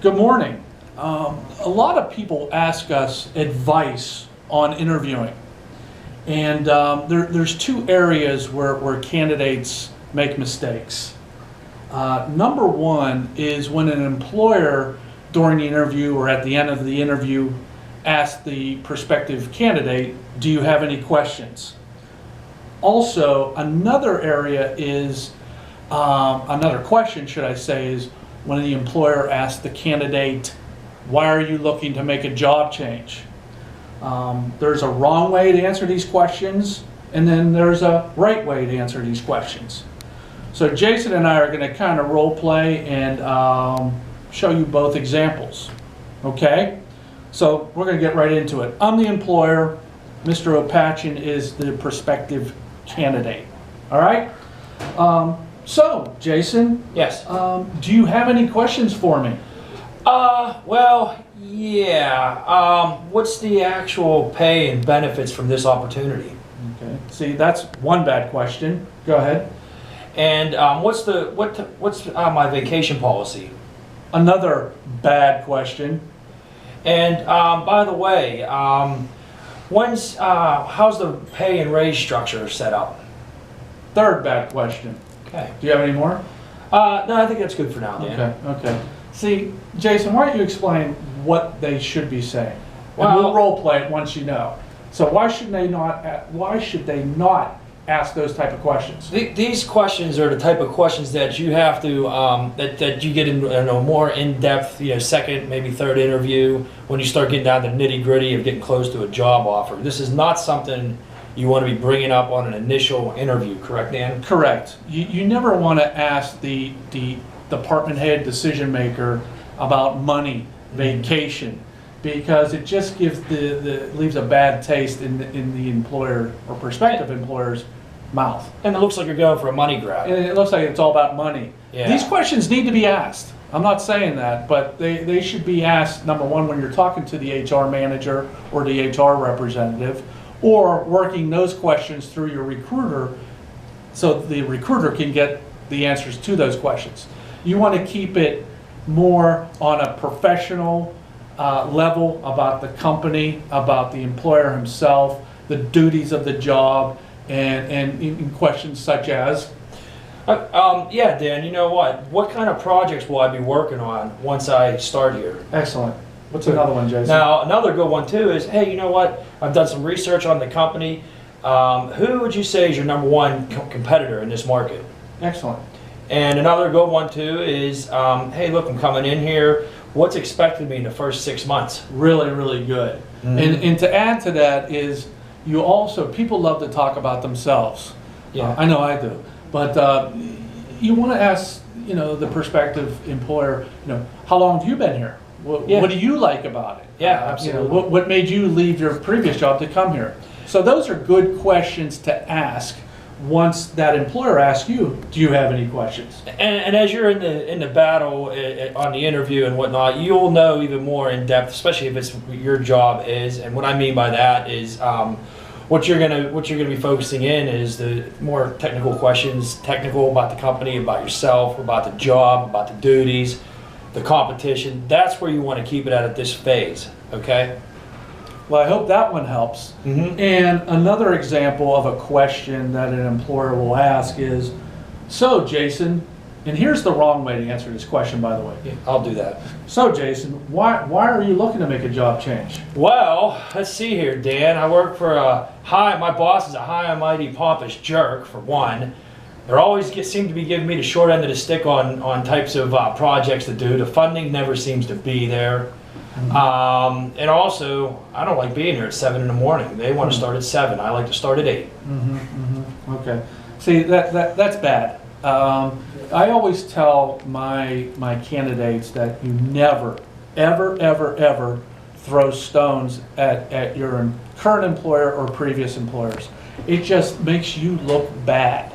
Good morning. A lot of people ask us advice on interviewing, and there's two areas where candidates make mistakes. Number one is when an employer during the interview or at the end of the interview asks the prospective candidate, do you have any questions? Also, another area is, another question should I say, is when the employer asks the candidate, why are you looking to make a job change? There's a wrong way to answer these questions, and then there's a right way to answer these questions. So Jason and I are going to kind of role play and show you both examples. Okay? So we're going to get right into it. I'm the employer. Mr. Opachin is the prospective candidate. All right? So, Jason. Yes. Do you have any questions for me? Well, yeah. What's the actual pay and benefits from this opportunity? Okay. See, that's one bad question. Go ahead. And what's my vacation policy? Another bad question. And by the way, how's the pay and raise structure set up? Third bad question. Okay. Do you have any more? No, I think that's good for now, Dan. Okay, okay. See, Jason, why don't you explain what they should be saying? And Well, we'll role play it once you know. So why should they not ask those type of questions? These questions are the type of questions that you have to that you get in a more in-depth, second, maybe third interview when you start getting down to the nitty-gritty of getting close to a job offer. This is not something you want to be bringing up on an initial interview, correct, Dan? Correct. You never want to ask the department head decision maker about money, vacation, because it just gives leaves a bad taste in the employer or prospective employer's mouth. And it looks like you're going for a money grab. And it looks like it's all about money. Yeah. These questions need to be asked. I'm not saying that, but they should be asked, number one, when you're talking to the HR manager or the HR representative, or working those questions through your recruiter so the recruiter can get the answers to those questions. You want to keep it more on a professional level about the company, about the employer himself, the duties of the job, and in questions such as? Yeah, Dan, you know what kind of projects will I be working on once I start here? Excellent. What's another one, Jason? Now, another good one too is, hey, you know what? I've done some research on the company. Who would you say is your number one competitor in this market? Excellent. And another good one too is, hey, look, I'm coming in here. What's expected of me in the first 6 months? Really, really good. Mm-hmm. And to add to that is, people love to talk about themselves. Yeah. I know I do. But you want to ask, the prospective employer, how long have you been here? What do you like about it? Yeah, absolutely. What made you leave your previous job to come here? So those are good questions to ask once that employer asks you, do you have any questions? And as you're in the battle on the interview and whatnot, you'll know even more in depth, especially if it's what your job is. And what I mean by that is what you're gonna be focusing in is the more technical questions, technical about the company, about yourself, about the job, about the duties, the competition. That's where you want to keep it at this phase. Okay. Well, I hope that one helps. Mm-hmm. And another example of a question that an employer will ask is, so Jason, and here's the wrong way to answer this question, by the way. Yeah, I'll do that. So Jason, why are you looking to make a job change? Well, let's see here, Dan. I work for my boss is a high and mighty pompous jerk, for one. They're always seem to be giving me the short end of the stick on types of projects to do. The funding never seems to be there. Mm-hmm. And also, I don't like being here at 7 in the morning. They want to start at 7. I like to start at 8. Mm-hmm, mm-hmm. Okay. See, that's bad. I always tell my candidates that you never, ever, ever, ever throw stones at your current employer or previous employers. It just makes you look bad.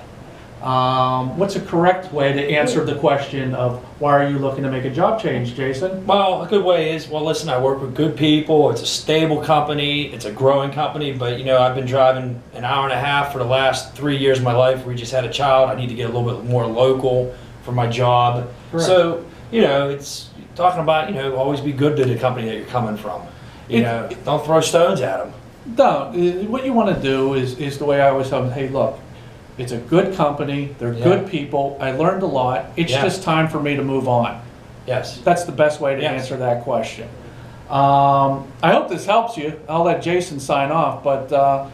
What's a correct way to answer the question of why are you looking to make a job change, Jason? Well, a good way is, well, listen, I work with good people. It's a stable company. It's a growing company. But, I've been driving an hour and a half for the last 3 years of my life. We just had a child. I need to get a little bit more local for my job. Correct. So, it's talking about, always be good to the company that you're coming from. Don't throw stones at them. No, what you want to do is the way I always tell them, hey, look, it's a good company, they're good people, I learned a lot, it's just time for me to move on. Yes. That's the best way to answer that question. I hope this helps you. I'll let Jason sign off, but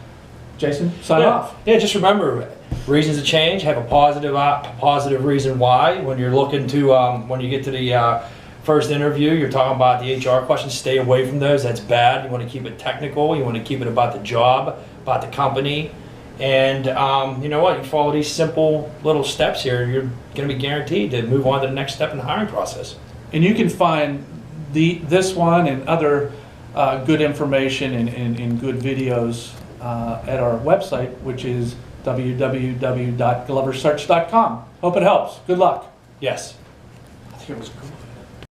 Jason, sign off. Yeah, just remember, reasons to change, have a positive reason why. When you're looking to, when you get to the first interview, you're talking about the HR questions, stay away from those, that's bad. You want to keep it technical, you want to keep it about the job, about the company. And you know what, you follow these simple little steps here, you're going to be guaranteed to move on to the next step in the hiring process. And you can find this one and other good information and good videos at our website, which is www.gloversearch.com. Hope it helps. Good luck. Yes. I think it was good.